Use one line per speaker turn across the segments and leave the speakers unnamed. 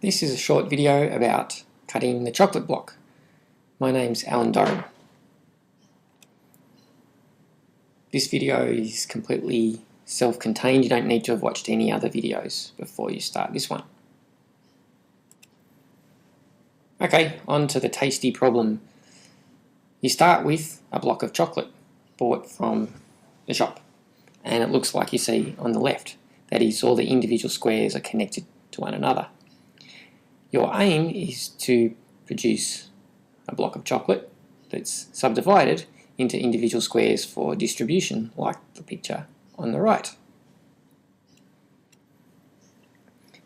This is a short video about cutting the chocolate block. My name's Alan Doran. This video is completely self-contained. You don't need to have watched any other videos before you start this one. Okay, on to the tasty problem. You start with a block of chocolate bought from the shop, and it looks like you see on the left. That is, all the individual squares are connected to one another. Your aim is to produce a block of chocolate that's subdivided into individual squares for distribution, like the picture on the right.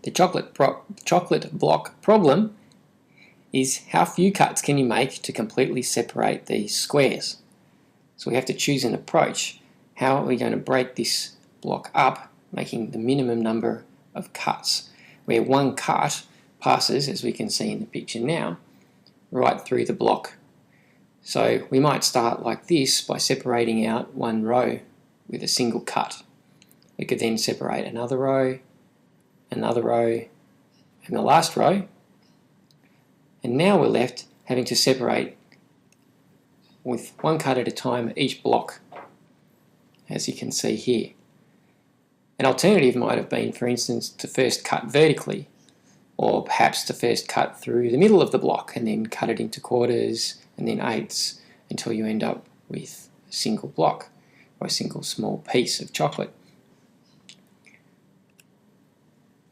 The chocolate block problem is how few cuts can you make to completely separate these squares. So we have to choose an approach. How are we going to break this block up, making the minimum number of cuts, where one cut passes, as we can see in the picture now, right through the block. So we might start like this by separating out one row with a single cut. We could then separate another row, and the last row, and now we're left having to separate with one cut at a time each block, as you can see here. An alternative might have been, for instance, to first cut vertically, or perhaps to first cut through the middle of the block and then cut it into quarters and then eighths until you end up with a single block or a single small piece of chocolate.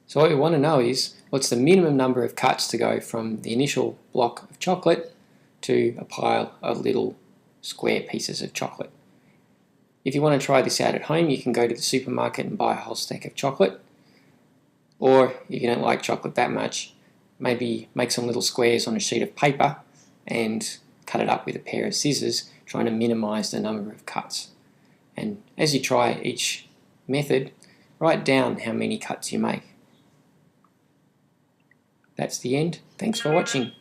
So what we want to know is, what's the minimum number of cuts to go from the initial block of chocolate to a pile of little square pieces of chocolate. If you want to try this out at home, you can go to the supermarket and buy a whole stack of chocolate. Or if you don't like chocolate that much, maybe make some little squares on a sheet of paper and cut it up with a pair of scissors, trying to minimize the number of cuts. And as you try each method, write down how many cuts you make. That's the end. Thanks for watching.